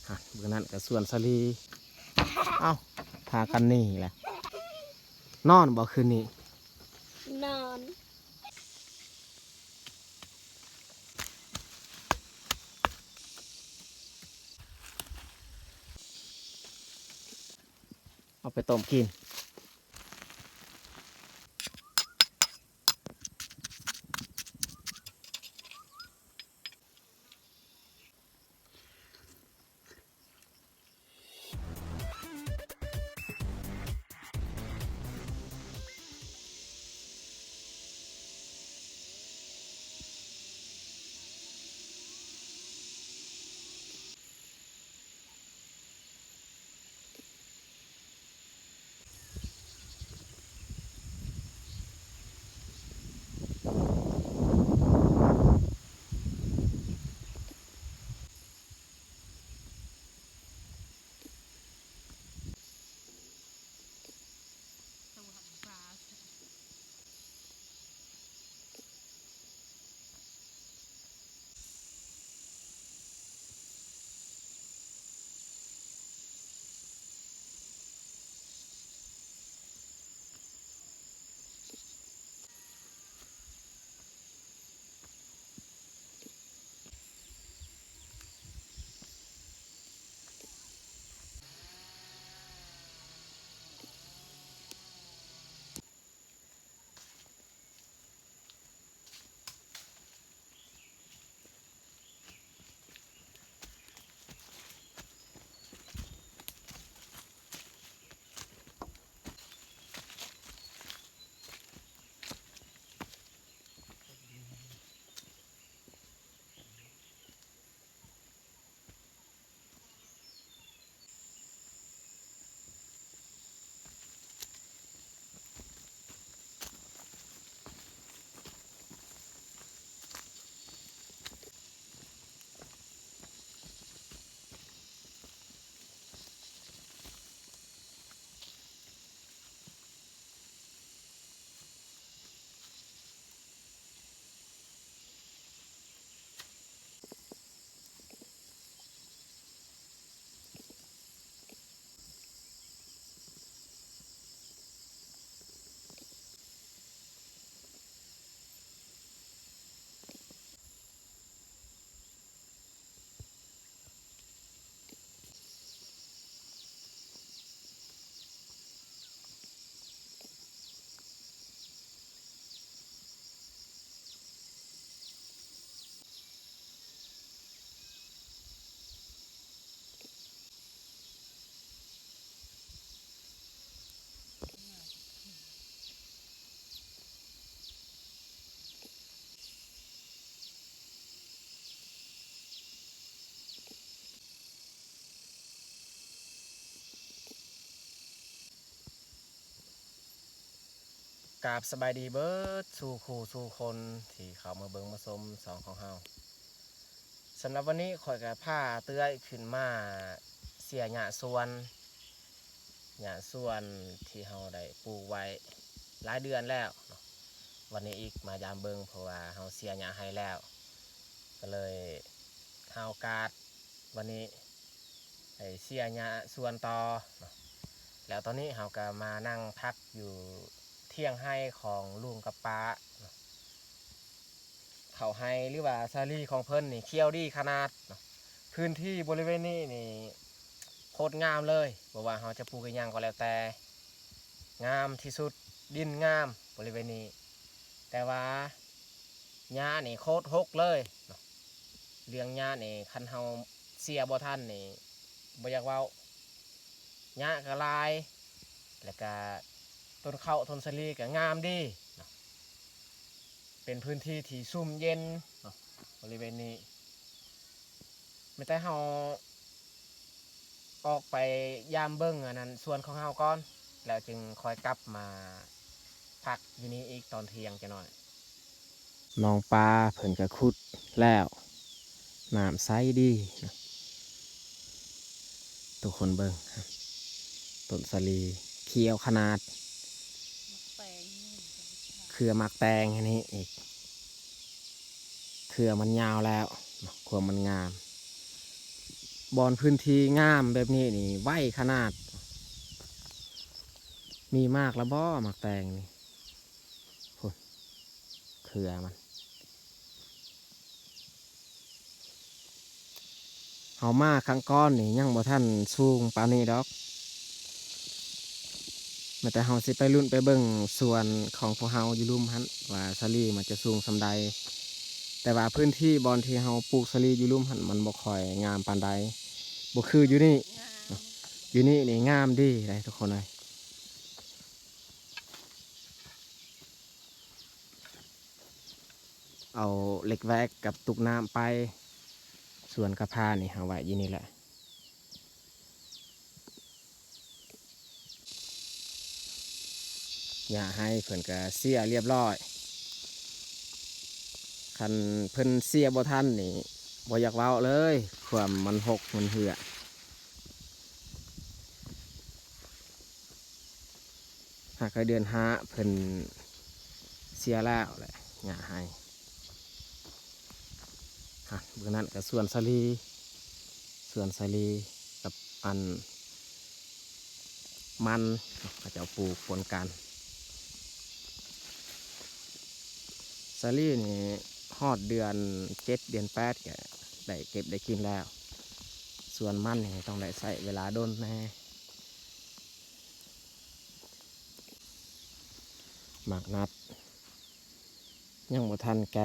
ฮะเบื้องนั้นกับส่วนสลีเอ้าพากันนี่แหละนอนบ่คืนนี้นอนเอาไปต้มกินกราบสบายดีเบิดสู่คู่สู่คนที่เขามาเบิ่งมาชมสองของเฮาสำหรับวันนี้ข่อยกับผ้าเตื้อยขึ้นมาเสียหญ้าส่วนที่เฮาได้ปลูกไว้หลายเดือนแล้วเนาะวันนี้อีกมายามเบิ่งเพราะว่าเฮาเสียหญ้าให้แล้วก็เลยเฮากาดวันนี้ไอ้เสียหญ้าส่วนต่อเนาะแล้วตอนนี้เฮาก็มานั่งพักอยู่เที่ยงให้ของลุงกับป้าเนาะเขาให้หรือว่าซาลี่ของเพิ่นนี่เคี้ยวดีขนาดเนาะพื้นที่บริเวณนี้นี่โคตรงามเลยบอกว่าเฮาจะปลูกกันยังก็แล้วแต่งามที่สุดดินงามบริเวณนี้แต่ว่าหญ้านี่โคตรหกเลยเนาะเลี้ยงหญ้านี่คันเฮาเสียบ่ทันนี่บ่อยากเว้าหญ้าก็ลายแล้วก็ต้นข้าวต้นสลีก็งามดีเนาะเป็นพื้นที่ที่ซุ่มเย็นเนาะบริเวณนี้ไม่แต่เฮาออกไปยามเบิ้งอันนั้นส่วนของเฮาก่อนแล้วจึงคอยกลับมาพักอยู่นี้อีกตอนเที่ยงจะหน่อยน้องปลาเพิ่นก็ขุดแล้วน้ำใสดีนะทุกคนเบิ้งต้นสลีเขียวขนาดแปลงนู่นเครือหมักแตงอันนี้อีกเครือมันยาวแล้วเครือมันงาม บอนพื้นที่งามแบบนี้นี่ไว้ขนาด มีมากแล้วบ่หมักแตงนี่พุ่นเครือมันเฮามาครั้งก้อนนี่ยังบ่ทันสูงปานนี้ดอกมาแต่เฮาสิไปลุ้นไปเบิ่งส่วนของพวกเฮาอยู่ลุ่มหันว่าสาลีมันจะสูงสำใดแต่ว่าพื้นที่บอนที่เฮาปลูกสาลีอยู่ลุ่มหันมันบ่ค่อยงามปานใดบ่คืออยู่นี่ งาม อยู่นี่นี่งามดีเลยทุกคนเลยเอาเหล็กแวกกับตุกน้ำไปส่วนกระพานี่หาไว้ยี่นี่แหละอย่าให้เพิ่นกระเสียเรียบร้อยคันเพิ่นเสียบ่ทันนี่บ่อยากเว้าเลยความมันหกมันเหือหากเดือนห้าเพิ่นเสียแล้วแหละอย่าให้เบื้องนั้นกับส่วนสลีกับอันมันก็จะเอาปลูกปนกันสลีนี่ฮอดเดือน7 เดือน 8ก็ได้เก็บได้กินแล้ว ส่วนมันนี่ต้องได้ใส่เวลาโดนแน่หมากนัดยังบ่ทันแก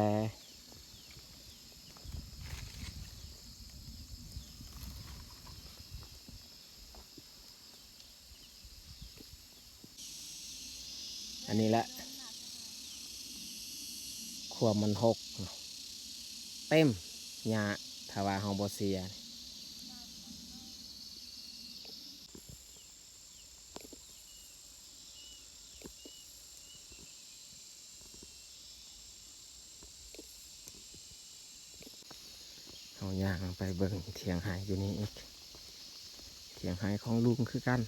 อันนี้แหละความมันหกเต็มหญ้าถ้าว่าเฮาบ่เสียเฮาย่างไปเบิ่งเถียงหายอยู่นี่อีกเถียงหายของลุงคือกัน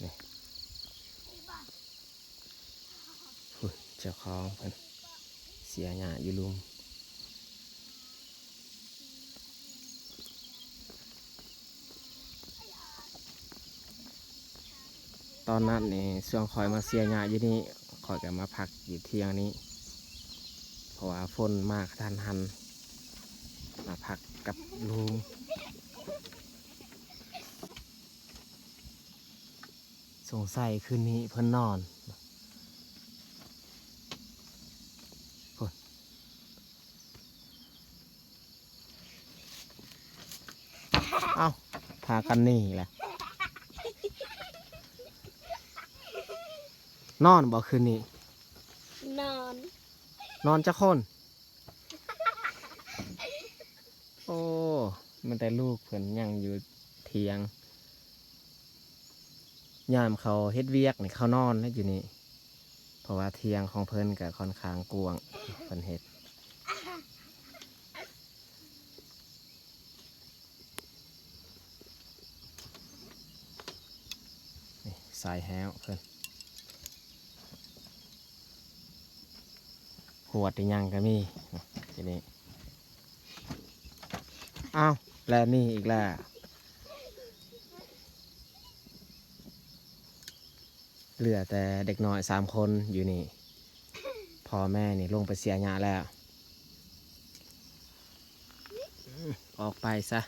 นี่เจ้าของเพิ่นเสียหญ้าอยู่ลุมตอนนั้นนี่ช่วงคอยมาเสียหญ้าอยู่นี่คอยก็มาพักอยู่เที่ยงนี้เพราะว่าฝนมากทันหันมาพักกับลุงสงสัยคืนนี้เพิ่นนอนพุ่นเอ้าพากันนี่แหละนอนบ่คืนนี้ นอน นอนจะคนโอ้มันแต่ลูกเพิ่นยังอยู่เทียงยามเขาเฮ็ดเวียกนี่เขานอนนะอยู่นี่เพราะว่าเทียงของเพิ่นก็ค่อนข้างกว้างเพิ่นเฮ็ดนี่สายแห้วเพิ่นขวดอีหยังก็มีทีนี้อ้าวแลนี่อีกแล้วเหลือแต่เด็กน้อย3 คนอยู่นี่พ่อแม่นี่ลงไปเสียหญ้าแล้วออกไปซะ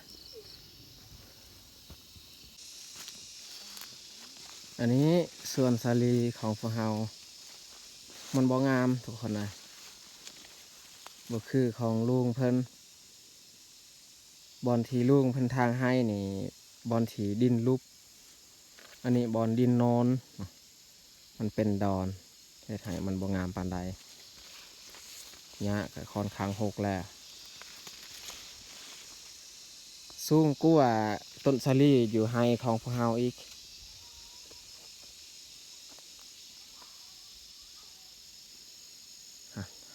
อันนี้ส่วนสาลีของพวกเรามันบ่งามทุกคนนะบ่คือของลุงเพิ่นบอนทีลุงเพิ่นทางให้นี่บอนทีดินลุบอันนี้บอนดินโนนมันเป็นดอนเฮ็ดให้มันบ่งามปานใดหญ้าก็ค่อนข้างหกแล้วสูงกว่าต้นสาลีอยู่ให้ของพวกเราอีก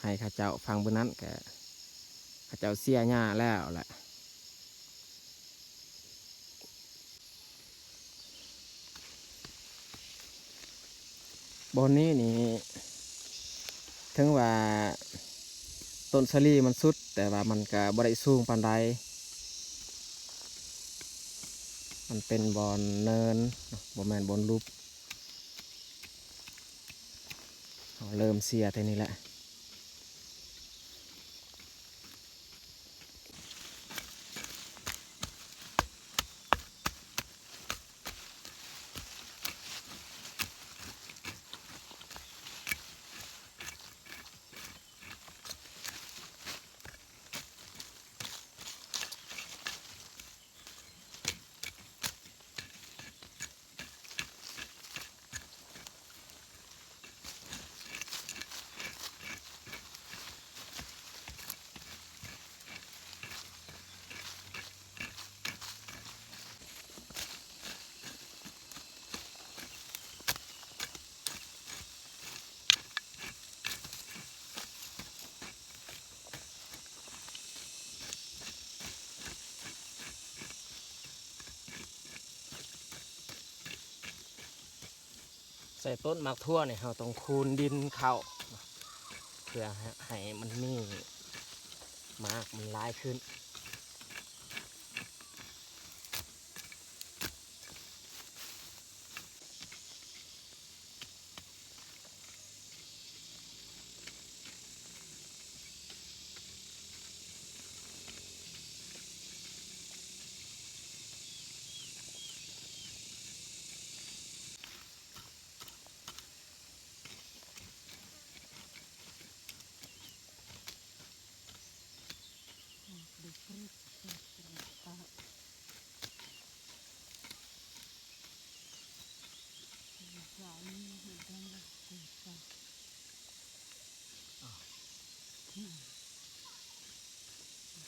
ให้ข้าเจ้าฟังบนนั้นก็ข้าเจ้าเสียหญ้าแล้วแหละบอนนี้นี่ถึงว่า ต้นสลีมันสุดแต่ว่ามันก็บ่ได้สูงปานใดมันเป็นบอนเนินเนาะบ่แม่นบอนรูปเริ่มเสียแต่นี่แหละใส่ต้นหมากทั่วเนี่ยเราต้องคูนดินเข้าเพื่อให้มันมีหมากมันลายขึ้น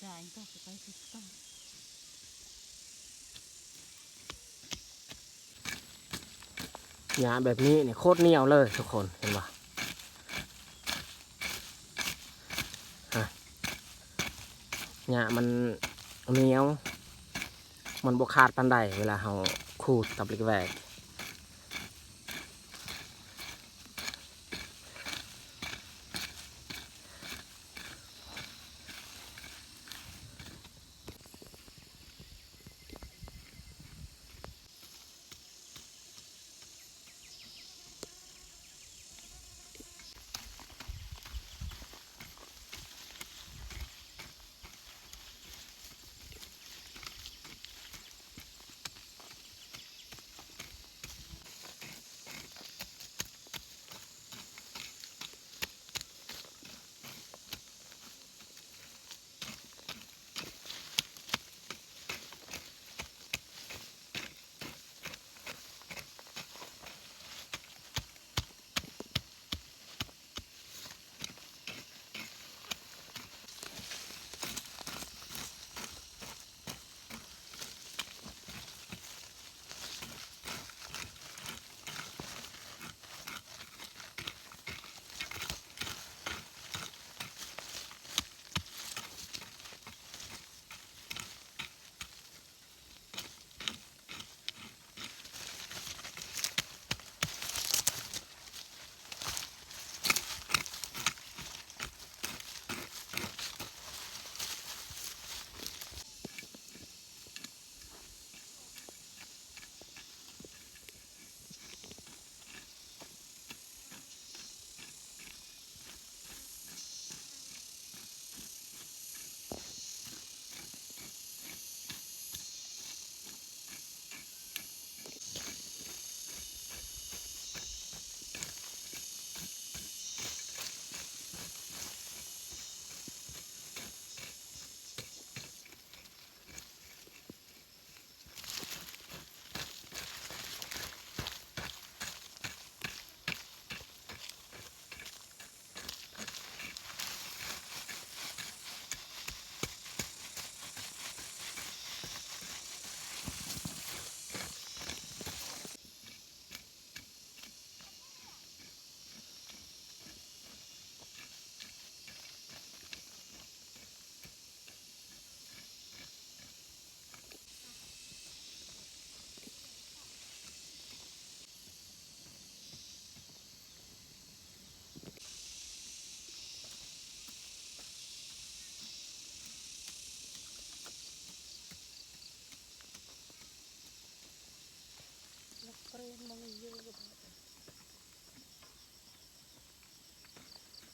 ได้ก็จะไปติดต่อ หญ้าแบบนี้เนี่ยโคตรเหนียวเลยทุกคนเห็นปะหญ้ามันเหนียวมันบกขาดปันใดเวลาเราขูดกับเหล็กแหวก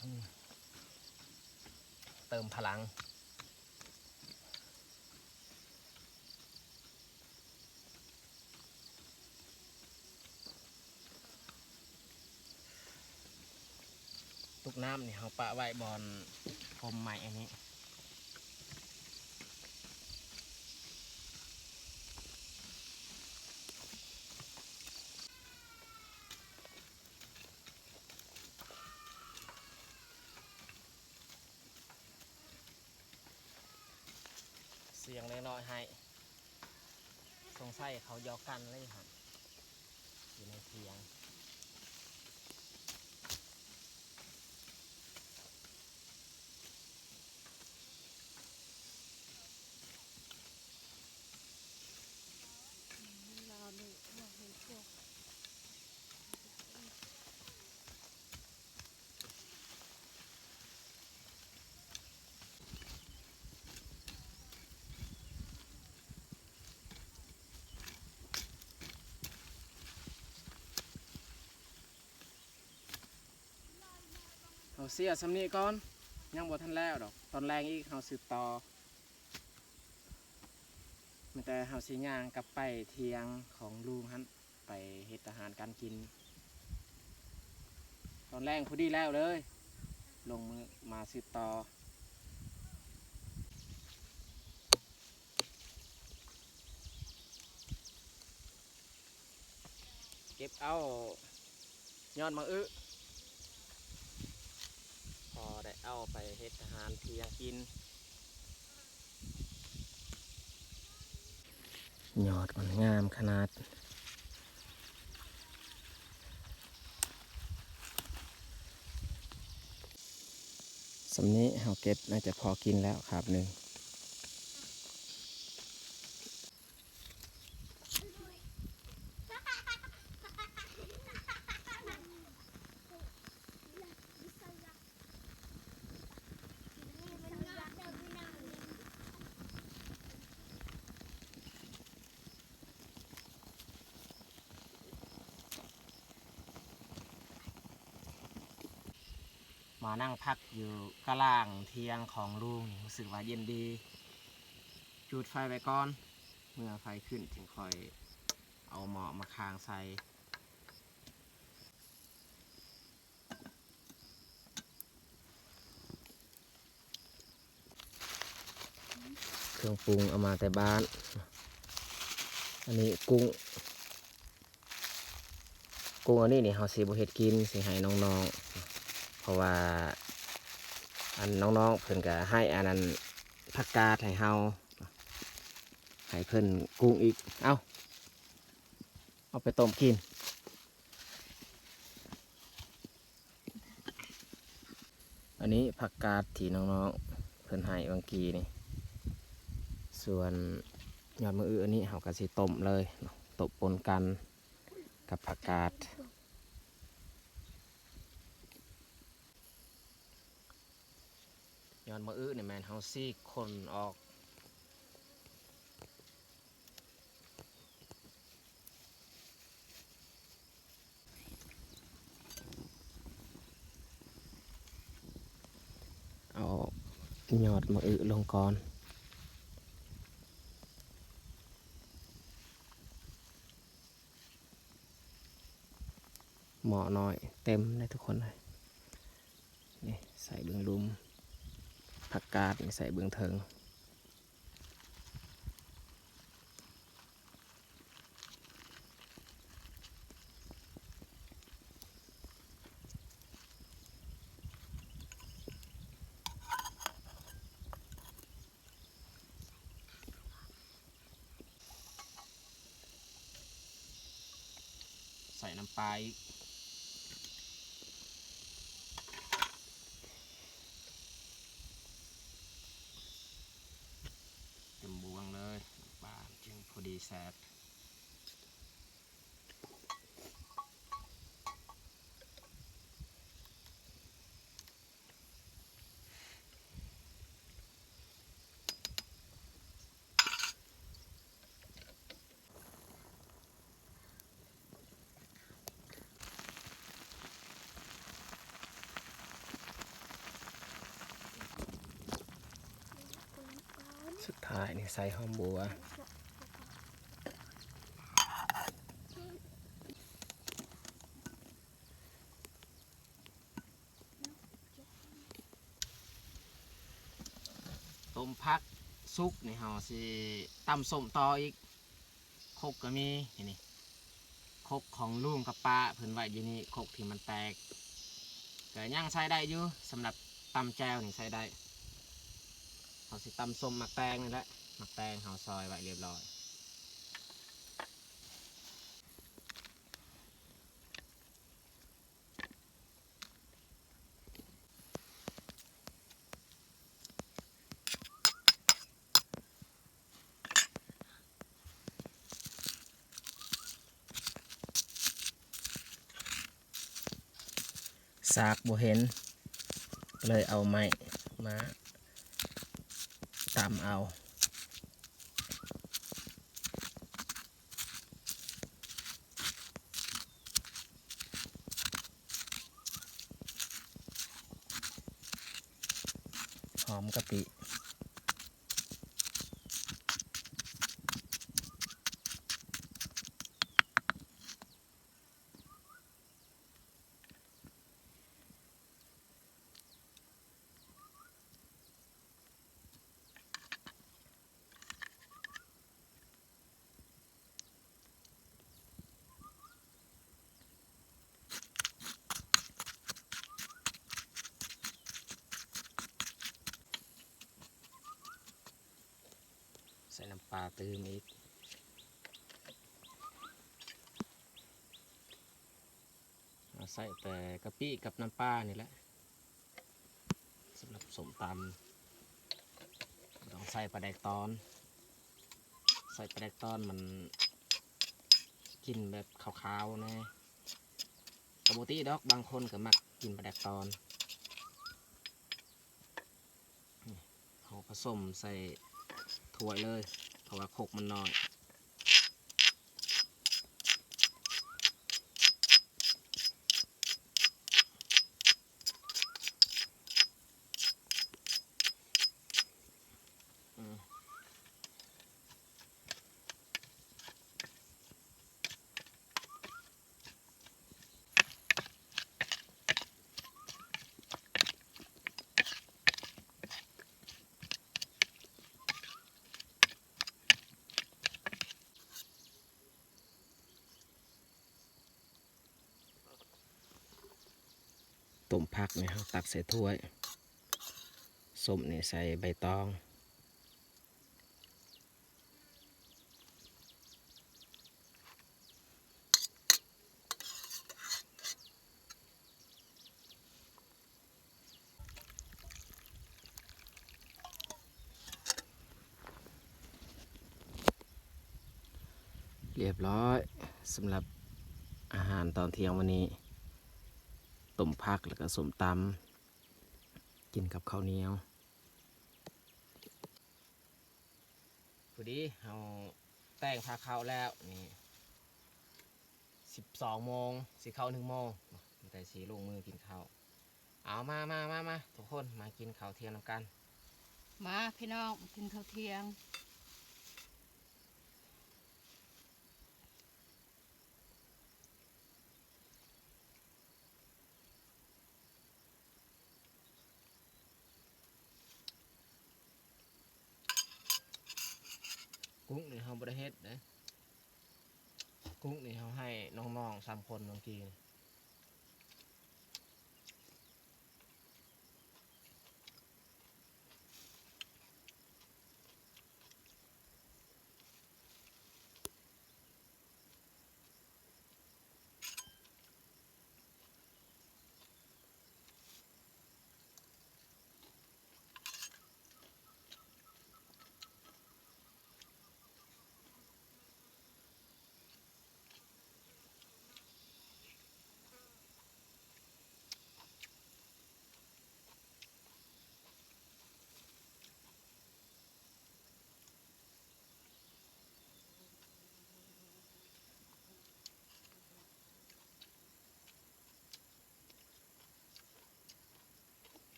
เติมพลังตุกน้ำนี่เขาปะไว้บอนพรมใหม่อันนี้เสียงเล็กน้อยให้สงสัยเขายอกันเลยครับอยู่ในเสียงเราเนี่ยบอกให้พวก เขาเสียสำนีก่อนยังบ่ทันแล้วดอกตอนแรงอีกเขาสืบต่อมันแต่เขาสิย่างกลับไปเทียงของลุงฮันไปเฮ็ดอาหารการกิน ตอนแรงพอดีแล้วเลย ลงมือมาสืบต่อเก็บเอายอดมะอึพอได้เอาไปเฮ็ดอาหารเที่ยงกินยอดมันงามขนาดสำนี้เฮาเก็บน่าจะพอกินแล้วครับหนึ่งมานั่งพักอยู่กลางเทียงของลุงรู้สึกว่าเย็นดีจุดไฟไว้ก่อนเมื่อไฟขึ้นถึงค่อยเอาหม้อมาคางใส่เครื่องปรุงเอามาแต่บ้านอันนี้กุ้งอันนี้นี่เฮาสิบ่เฮ็ดกินสิให้น้องๆเพราะว่าอันน้องๆเพิ่นก็ให้อันนั้นผักกาดให้เฮาให้เพิ่นกุ้งอีกเอาไปต้มกินอันนี้ผักกาดที่น้องๆเพิ่นให้บางกีนี่ส่วนยอดมะอึอันนี้เฮาก็สิต้มเลยต้มปนกันกับผักกาดยอดมะอึนี่แม่นเฮาซี่คนออกเอายอดมะอึลงก่อนหม้อน้อยเต็มเลยทุกคนเลยนี่ใส่เบื้องลุมผักกาดนี่ใส่เบื้องเทิงใส่น้ำปลาอีกเต็มบวงเลยน้ำปลาจึงพอดีแซ่บ สุดท้ายนี่ใส่หอมบัวต้มพักซุกนี่เฮาสิตำส้มต่ออีกคกก็มีนี่คกของลุงกับป้าเพิ่นไว้อยู่นี่คกที่มันแตกก็ยังใช้ได้อยู่สำหรับตำแจวนี่ใช้ได้เฮาสิตำส้มหมักแตงนี่แหละหมักแตงเฮาซอยไว้เรียบร้อยสากบ่เห็นเลยเอาไม้มาตำเอาหอมกะปิใส่น้ำปลาตืมอีกใส่แต่กะปิกับน้ำปลานี่แหละสำหรับส้มตำต้องใส่ปลาแดกตอนใส่ปลาแดกตอนมันกินแบบขาวๆนะปกติดอกบางคนก็มักกินปลาแดกตอนเอาผสมใส่ถ้วยเลยเพราะว่าโคกมันน้อยต้มผักนี่ครับตักใส่ถ้วยส้มนี่ใส่ใบตองเรียบร้อยสำหรับอาหารตอนเที่ยงวันนี้ต้มผักแล้วก็ส้มตำกินกับข้าวเหนียวพอดีเอาแต่งพาเข้าแล้วนี่12 โมงสิเข้า1 โมงแต่สีลงมือกินข้าวเอามาทุกคนมากินข้าวเที่ยงนำกัน มาพี่น้องกินข้าวเที่ยงกุ้งนี่เขาบริเฮ็ดนะกุ้งนี่เขาให้น้องๆ3 คนน้องกีน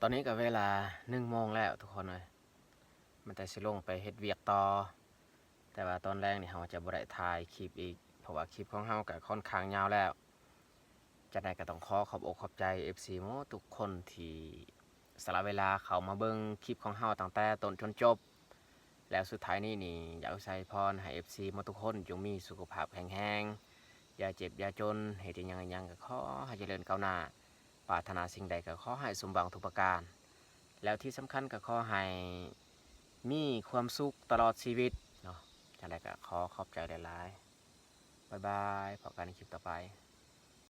อนนี้ก็เวลา1 โมงแล้วทุกคนเลยมันแต่สิลงไปเฮ็ดเวียกต่อแต่ว่าตอนแรกนี่เราจะบ่ได้ถ่ายคลิปอีกเพราะว่าคลิปของเราก็ค่อนข้างยาวแล้วจะได้ก็ต้องขอบอกขอบใจ FC หมดทุกคนที่สละเวลาเขามาเบิ่งคลิปของเราตั้งแต่ต้นจนจบแล้วสุดท้ายนี้นี่อยากอวยพรให้ FC หมดทุกคนจงมีสุขภาพแข็งแรงอย่าเจ็บอย่าจนเฮ็ดอิหยังก็ขอให้เจริญก้าวหน้าปรารถนาสิ่งใดก็ขอให้สมหวังทุกประการแล้วที่สำคัญก็ขอให้มีความสุขตลอดชีวิตเนาะจังไดก็ขอขอบใจหลายๆบ๊ายบายพบกันในคลิปต่อไป